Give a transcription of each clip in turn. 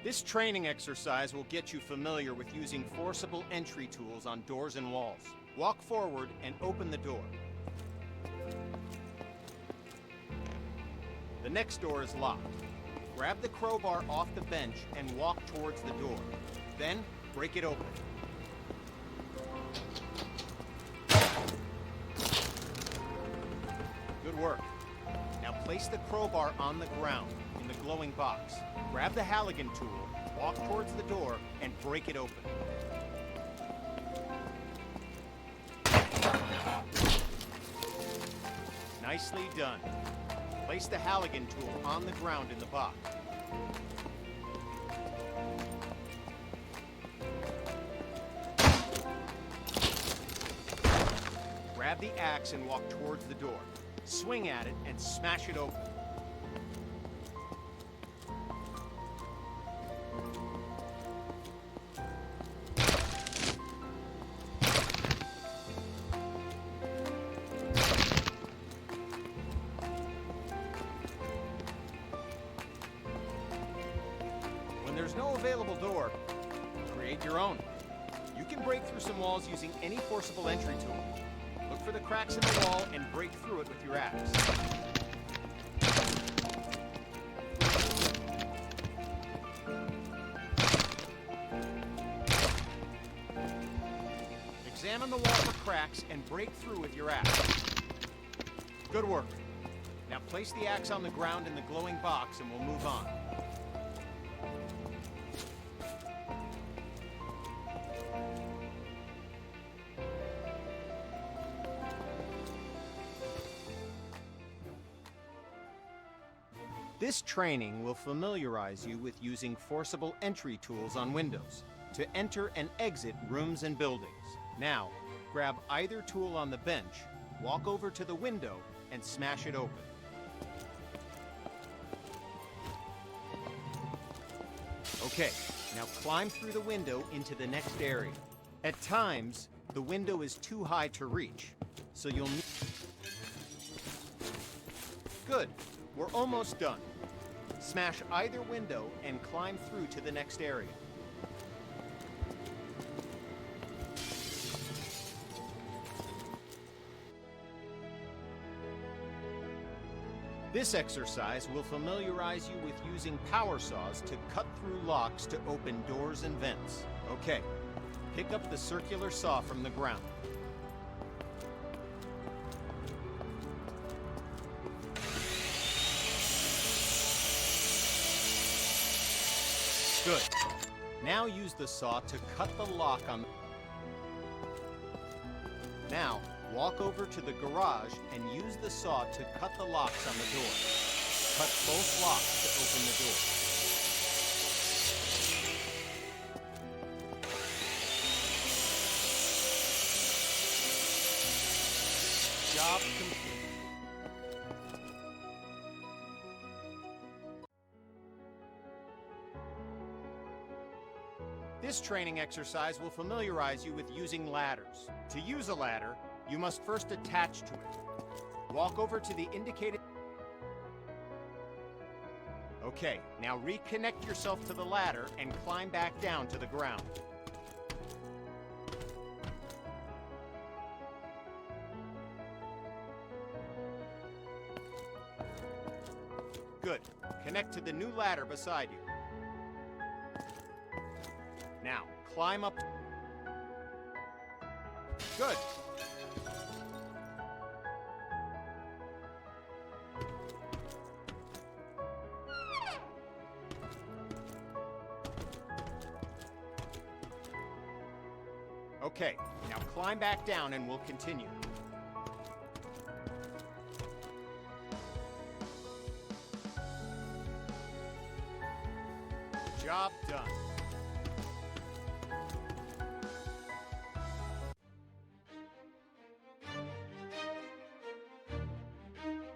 This training exercise will get you familiar with using forcible entry tools on doors and walls. Walk forward and open the door. The next door is locked. Grab the crowbar off the bench and walk towards the door. Then, break it open. Good work. Now place the crowbar on the ground in the glowing box. Grab the Halligan tool, walk towards the door, and break it open. Nicely done. Place the Halligan tool on the ground in the box. Grab the axe and walk towards the door. Swing at it and smash it open. When there's no available door, create your own. You can break through some walls using any forcible entry tool. Look for the cracks in the wall and break through it with your axe. Examine the wall for cracks and break through with your axe. Good work. Now place the axe on the ground in the glowing box and we'll move on. This training will familiarize you with using forcible entry tools on windows to enter and exit rooms and buildings. Now, grab either tool on the bench, walk over to the window, and smash it open. Okay, now climb through the window into the next area. At times, the window is too high to reach, so you'll need... Good. We're almost done. Smash either window and climb through to the next area. This exercise will familiarize you with using power saws to cut through locks to open doors and vents. Okay, pick up the circular saw from the ground. Good. Now use the saw to cut the lock on the... Now, walk over to the garage and use the saw to cut the locks on the door. Cut both locks to open the door. Job complete. This training exercise will familiarize you with using ladders. To use a ladder, you must first attach to it. Walk over to the indicated... Okay, now reconnect yourself to the ladder and climb back down to the ground. Good. Connect to the new ladder beside you. Now, climb up. Good. Okay, now climb back down and we'll continue. Job done.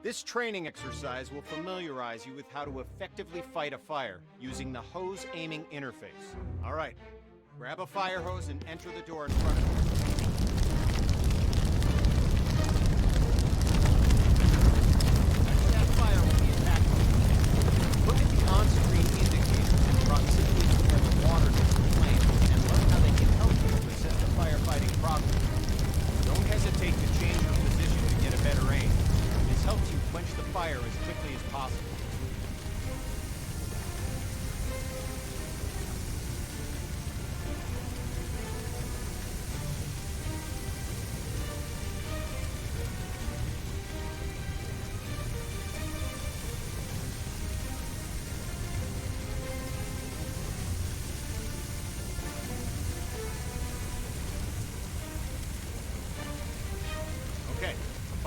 This training exercise will familiarize you with how to effectively fight a fire using the hose aiming interface. All right, grab a fire hose and enter the door in front of you. That fire will be attacked. Look at the on-screen indicators in proximity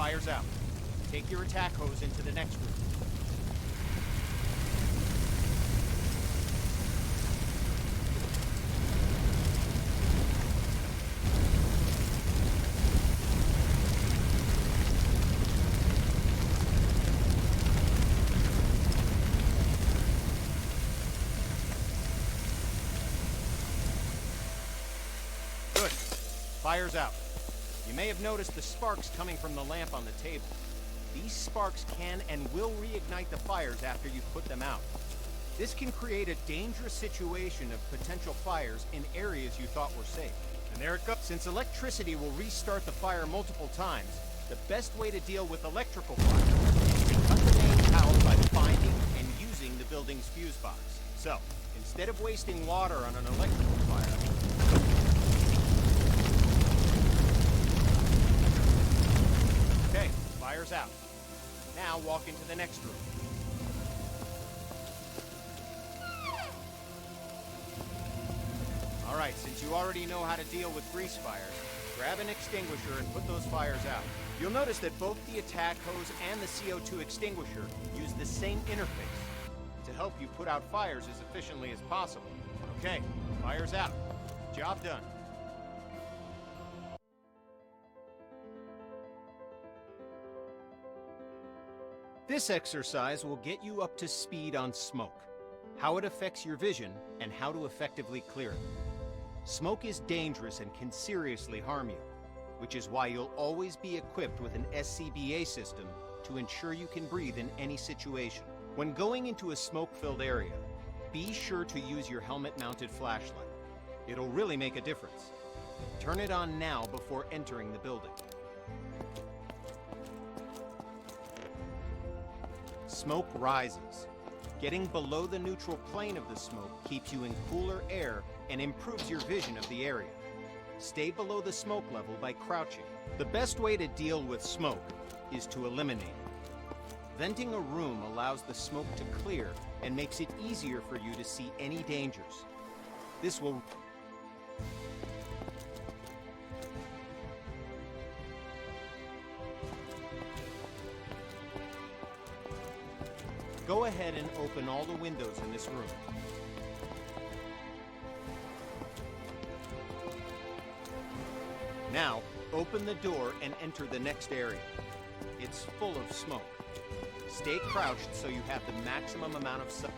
fire's out. Take your attack hose into the next room. Good. Fire's out. You may have noticed the sparks coming from the lamp on the table. These sparks can and will reignite the fires after you've put them out. This can create a dangerous situation of potential fires in areas you thought were safe. And there it goes. Since electricity will restart the fire multiple times, the best way to deal with electrical fire is to cut the main power by finding and using the building's fuse box. So, instead of wasting water on an electrical fire, okay, fire's out. Now walk into the next room. All right, since you already know how to deal with grease fires, grab an extinguisher and put those fires out. You'll notice that both the attack hose and the CO2 extinguisher use the same interface to help you put out fires as efficiently as possible. Okay, fire's out. Job done. This exercise will get you up to speed on smoke, how it affects your vision, and how to effectively clear it. Smoke is dangerous and can seriously harm you, which is why you'll always be equipped with an SCBA system to ensure you can breathe in any situation. When going into a smoke-filled area, be sure to use your helmet-mounted flashlight. It'll really make a difference. Turn it on now before entering the building. Smoke rises. Getting below the neutral plane of the smoke keeps you in cooler air and improves your vision of the area. Stay below the smoke level by crouching. The best way to deal with smoke is to eliminate it. Venting a room allows the smoke to clear and makes it easier for you to see any dangers. This will go ahead and open all the windows in this room. Now, open the door and enter the next area. It's full of smoke. Stay crouched so you have the maximum amount of sun.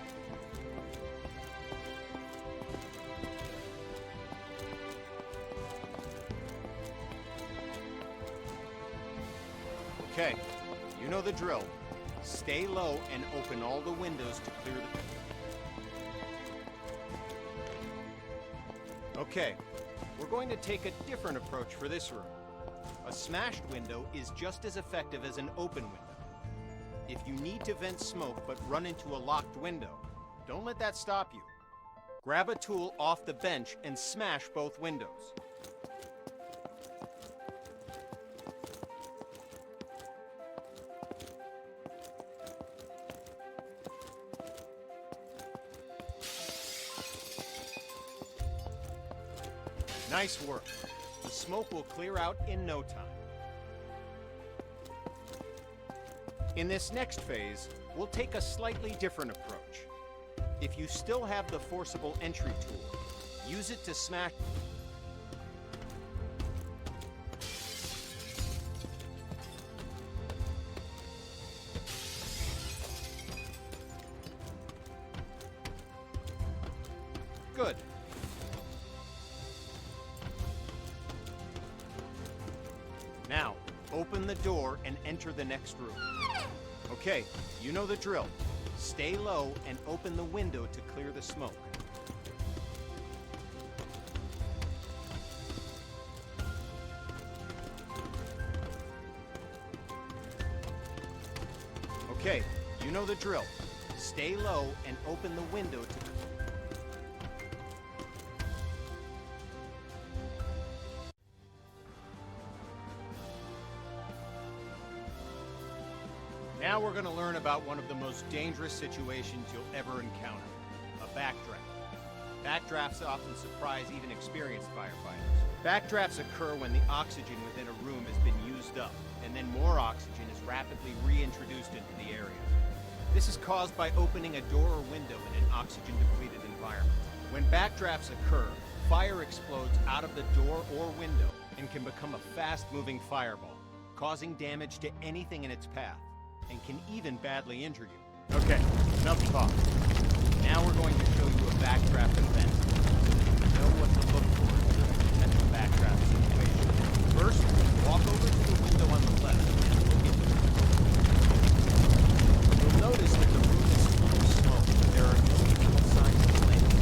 Okay, you know the drill. Stay low and open all the windows to clear the... Okay, we're going to take a different approach for this room. A smashed window is just as effective as an open window. If you need to vent smoke but run into a locked window, don't let that stop you. Grab a tool off the bench and smash both windows. Nice work. The smoke will clear out in no time. In this next phase, we'll take a slightly different approach. If you still have the forcible entry tool, use it to smash... Good. Now, open the door and enter the next room. Okay, you know the drill. Stay low and open the window to clear the smoke. Okay, you know the drill. Stay low and open the window to... Now we're going to learn about one of the most dangerous situations you'll ever encounter, a backdraft. Backdrafts often surprise even experienced firefighters. Backdrafts occur when the oxygen within a room has been used up, and then more oxygen is rapidly reintroduced into the area. This is caused by opening a door or window in an oxygen-depleted environment. When backdrafts occur, fire explodes out of the door or window and can become a fast-moving fireball, causing damage to anything in its path, and can even badly injure you. Okay, enough talk. Now we're going to show you a backdraft event, so that you know what to look for in a potential backdraft situation. First, walk over to the window on the left and look into it. You'll notice that the room is full of smoke, but there are no visible signs of flames.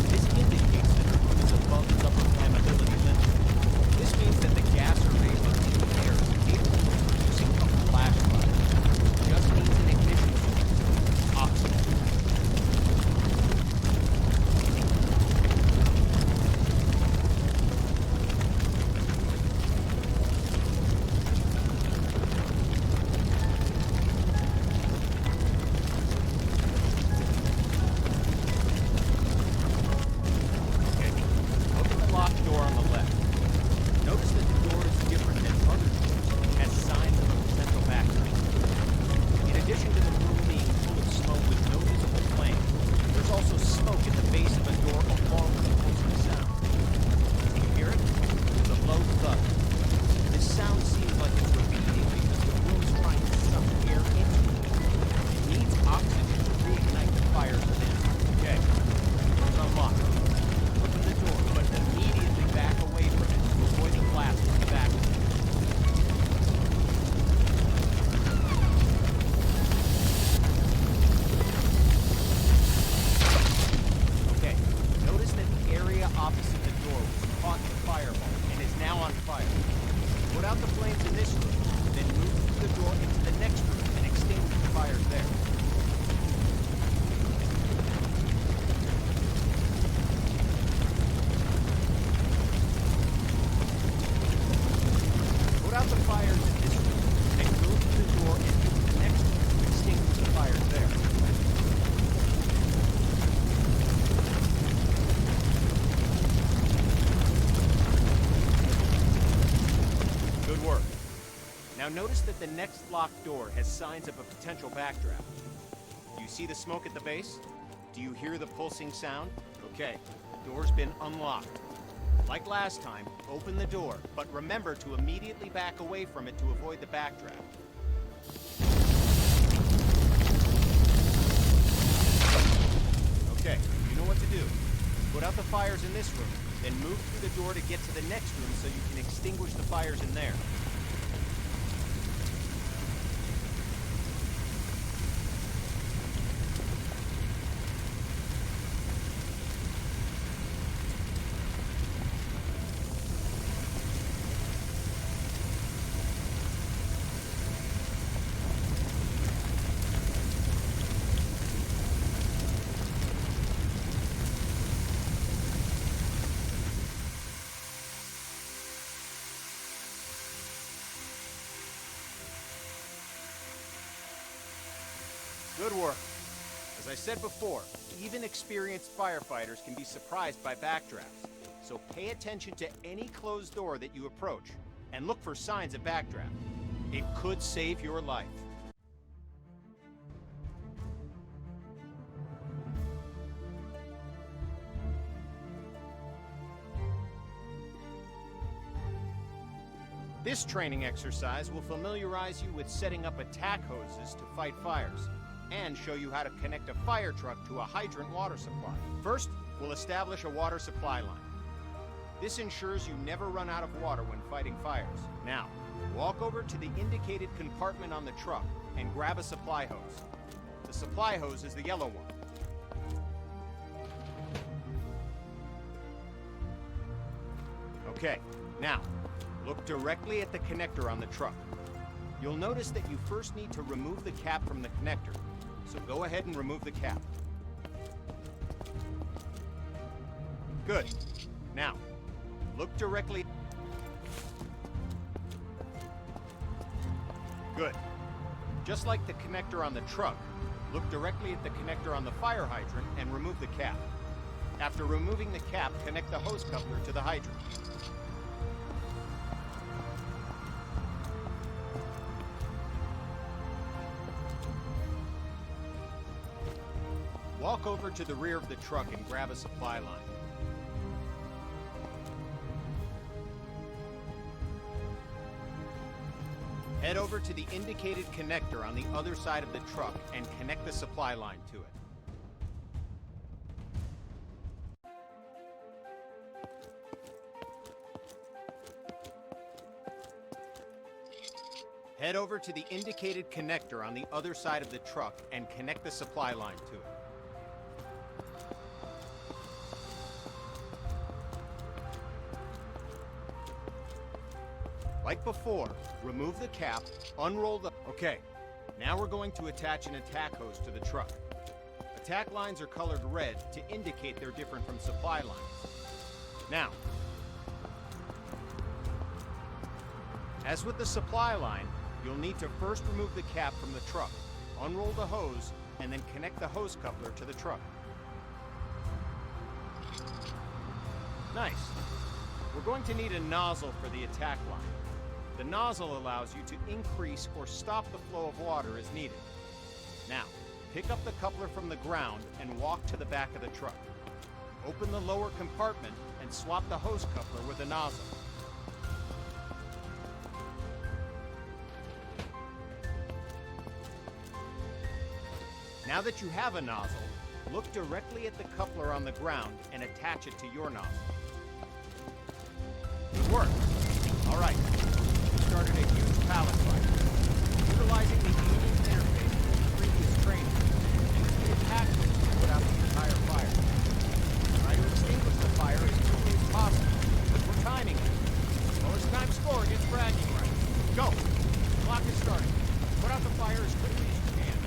This indicates that the room is above its upper flammability limit. This means that the gas or vapor in the air is capable of producing a flash fire. It just needs an ignition source, oxygen. Now notice that the next locked door has signs of a potential backdraft. Do you see the smoke at the base? Do you hear the pulsing sound? Okay, the door's been unlocked. Like last time, open the door, but remember to immediately back away from it to avoid the backdraft. Okay, you know what to do. Put out the fires in this room, then move through the door to get to the next room so you can extinguish the fires in there. Good work. As I said before, even experienced firefighters can be surprised by backdrafts. So pay attention to any closed door that you approach, and look for signs of backdraft. It could save your life. This training exercise will familiarize you with setting up attack hoses to fight fires, and show you how to connect a fire truck to a hydrant water supply. First, we'll establish a water supply line. This ensures you never run out of water when fighting fires. Now, walk over to the indicated compartment on the truck and grab a supply hose. The supply hose is the yellow one. Okay, now, look directly at the connector on the truck. You'll notice that you first need to remove the cap from the connector, so go ahead and remove the cap. Good. Now, look directly. Good. Just like the connector on the truck, look directly at the connector on the fire hydrant and remove the cap. After removing the cap, connect the hose coupler to the hydrant. Walk over to the rear of the truck and grab a supply line. Head over to the indicated connector on the other side of the truck and connect the supply line to it. Head over to the indicated connector on the other side of the truck and connect the supply line to it. Like before, remove the cap, unroll the... Okay, now we're going to attach an attack hose to the truck. Attack lines are colored red to indicate they're different from supply lines. Now, as with the supply line, you'll need to first remove the cap from the truck, unroll the hose, and then connect the hose coupler to the truck. Nice. We're going to need a nozzle for the attack line. The nozzle allows you to increase or stop the flow of water as needed. Now, pick up the coupler from the ground and walk to the back of the truck. Open the lower compartment and swap the hose coupler with the nozzle. Now that you have a nozzle, look directly at the coupler on the ground and attach it to your nozzle. Good work. All right. You started a huge pallet fire. Utilizing the aiming interface from previous training, use the attack hose to put out the entire fire. Try to extinguish the fire as quickly as possible. We're timing it. Lowest time score gets bragging rights. Go. The clock is starting. Put out the fire as quickly as you can.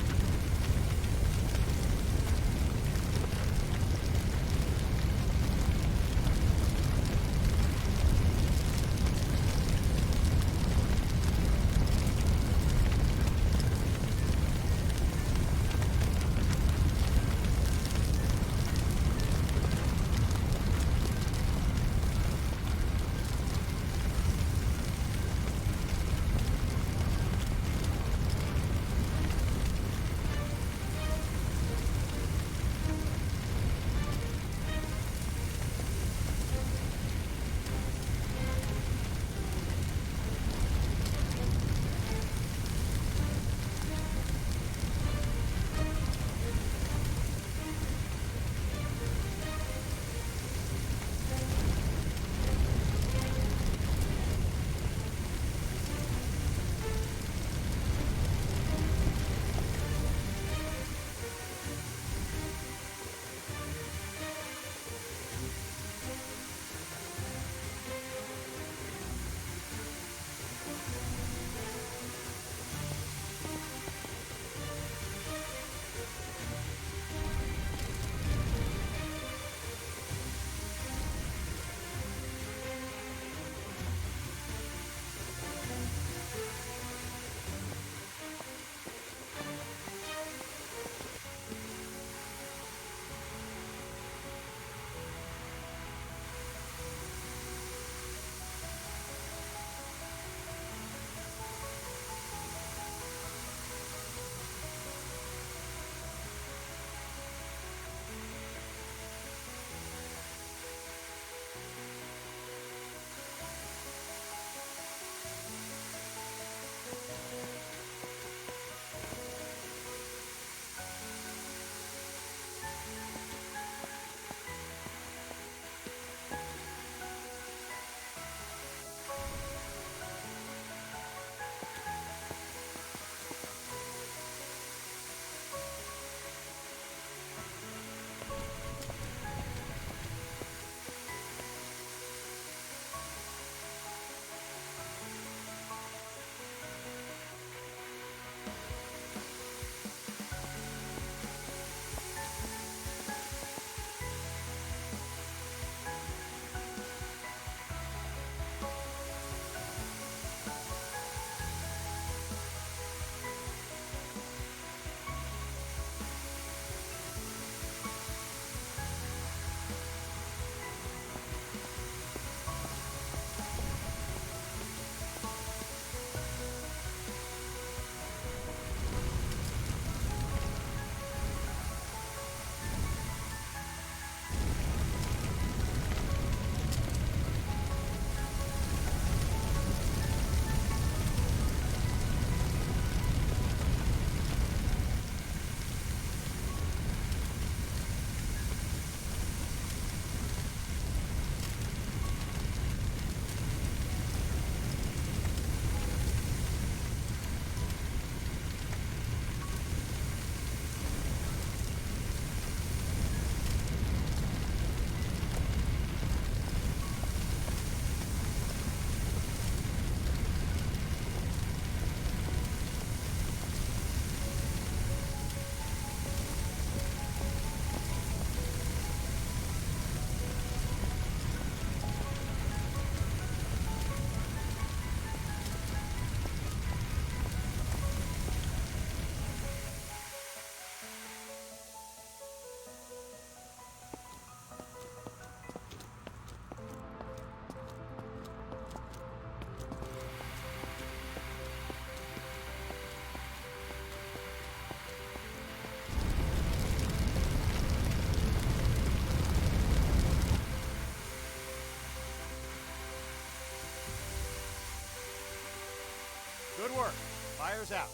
Good work. Fire's out.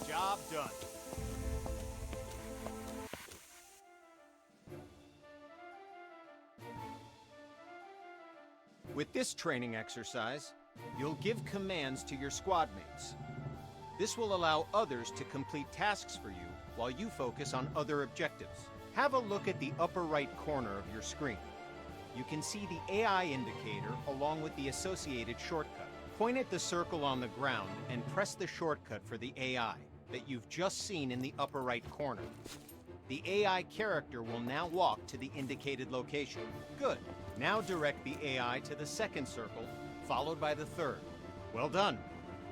Job done. With this training exercise, you'll give commands to your squad mates. This will allow others to complete tasks for you while you focus on other objectives. Have a look at the upper right corner of your screen. You can see the AI indicator along with the associated shortcut. Point at the circle on the ground and press the shortcut for the AI that you've just seen in the upper right corner. The AI character will now walk to the indicated location. Good. Now direct the AI to the second circle, followed by the third. Well done.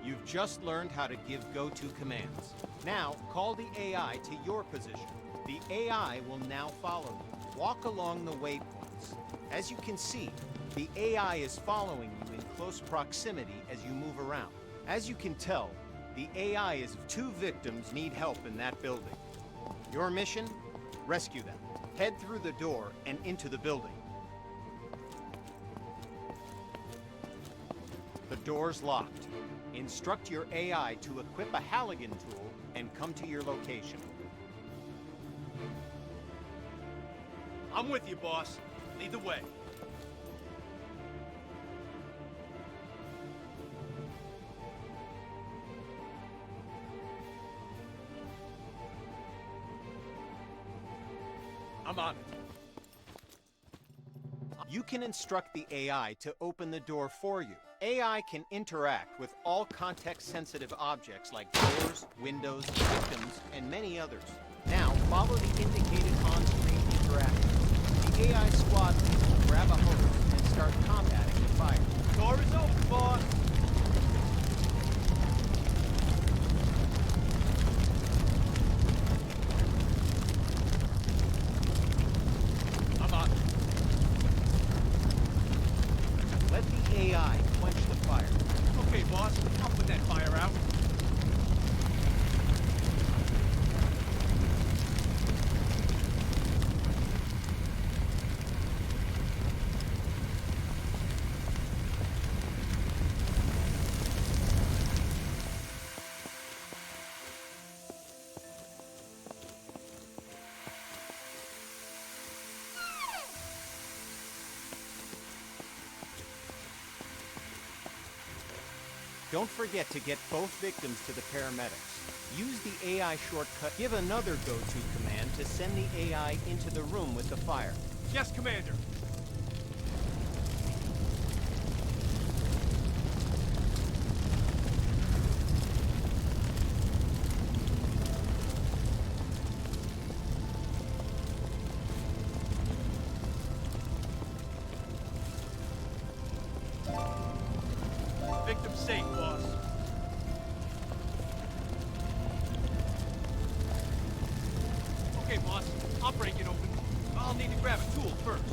You've just learned how to give go-to commands. Now, call the AI to your position. The AI will now follow you. Walk along the waypoints. As you can see, the AI is following you in close proximity as you move around. As you can tell, the AI is 2 victims need help in that building. Your mission? Rescue them. Head through the door and into the building. The door's locked. Instruct your AI to equip a Halligan tool and come to your location. I'm with you, boss. Lead the way. I'm on it. You can instruct the AI to open the door for you. AI can interact with all context-sensitive objects like doors, windows, victims, and many others. Now, follow the indicated on-screen interaction. The AI squad lead will grab a hose and start combating the fire. Door is open, boss. I'm on it. Let the AI quench the fire. Okay, boss. I'll put that fire out. Don't forget to get both victims to the paramedics. Use the AI shortcut. Give another go-to command to send the AI into the room with the fire. Yes, Commander. Victim safe, boss. Okay, boss. I'll break it open. I'll need to grab a tool first.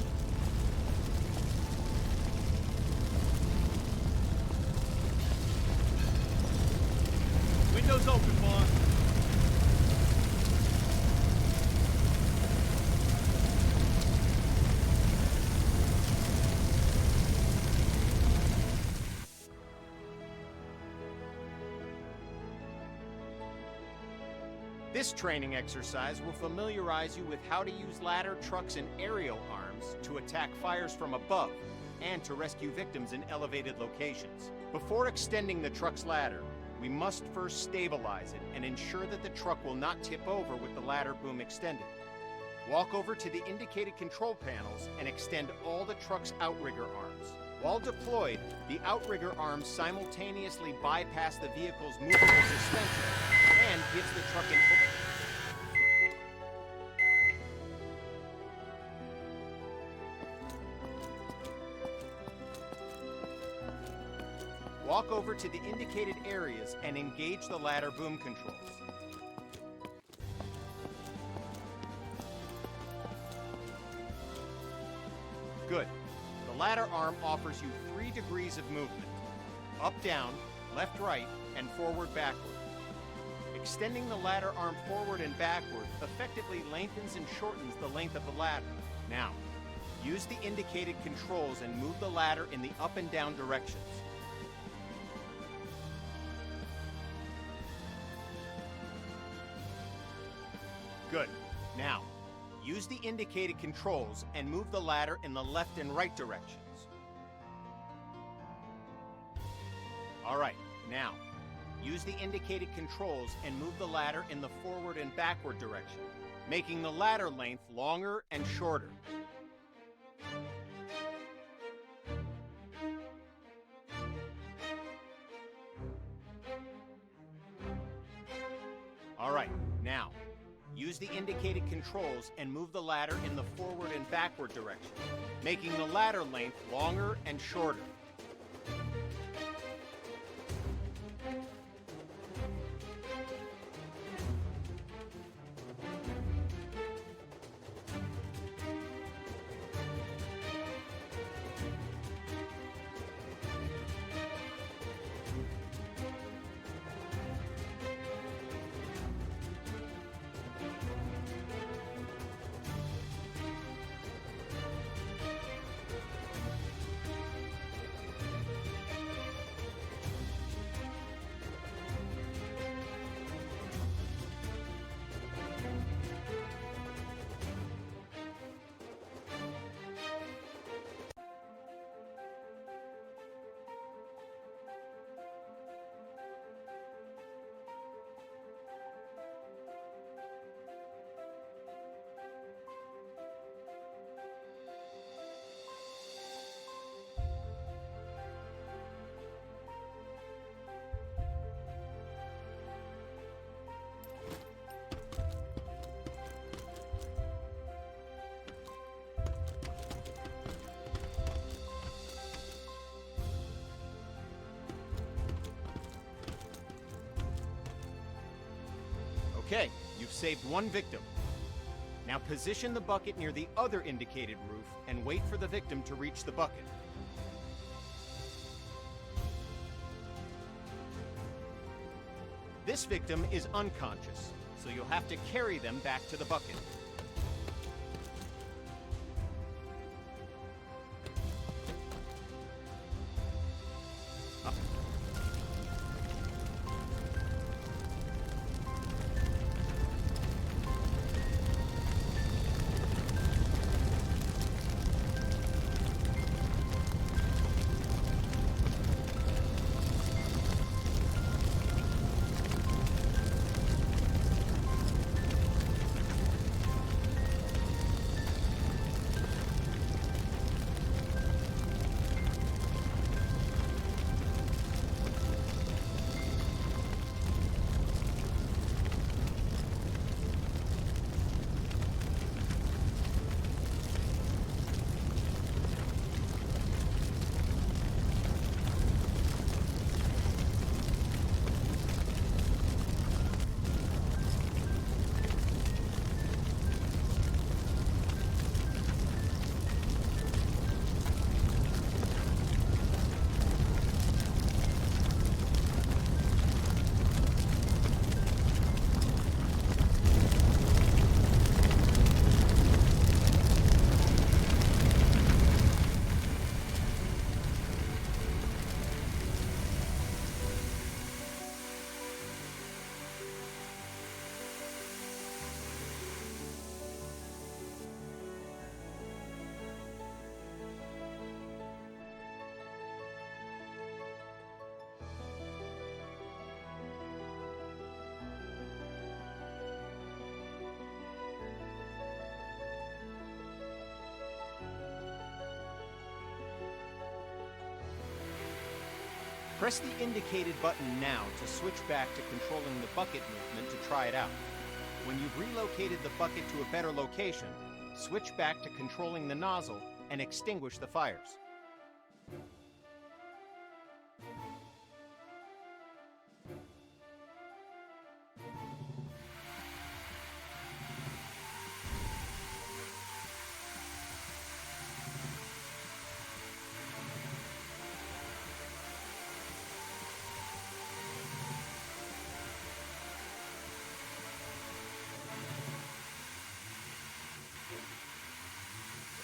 Windows open, boss. This training exercise will familiarize you with how to use ladder trucks and aerial arms to attack fires from above and to rescue victims in elevated locations. Before extending the truck's ladder, we must first stabilize it and ensure that the truck will not tip over with the ladder boom extended. Walk over to the indicated control panels and extend all the truck's outrigger arms. While deployed, the outrigger arms simultaneously bypass the vehicle's movable suspension and gives the truck an Walk over to the indicated areas and engage the ladder boom controls. Good. The ladder arm offers you 3 degrees of movement: up, down, left, right, and forward, backward. Extending the ladder arm forward and backward effectively lengthens and shortens the length of the ladder. Now, use the indicated controls and move the ladder in the up and down directions. Now, use the indicated controls and move the ladder in the left and right directions. All right, now, use the indicated controls and move the ladder in the forward and backward direction, making the ladder length longer and shorter. All right, now, use the indicated controls and move the ladder in the forward and backward direction, making the ladder length longer and shorter. Okay, you've saved one victim. Now position the bucket near the other indicated roof and wait for the victim to reach the bucket. This victim is unconscious, so you'll have to carry them back to the bucket. Press the indicated button now to switch back to controlling the bucket movement to try it out. When you've relocated the bucket to a better location, switch back to controlling the nozzle and extinguish the fires.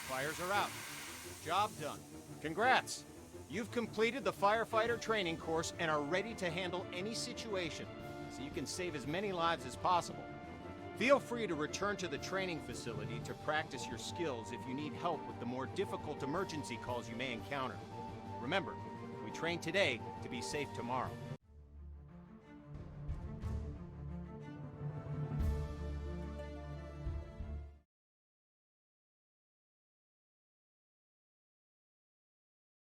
Fires are out. Job done. Congrats! You've completed the firefighter training course and are ready to handle any situation, so you can save as many lives as possible. Feel free to return to the training facility to practice your skills if you need help with the more difficult emergency calls you may encounter. Remember, we train today to be safe tomorrow.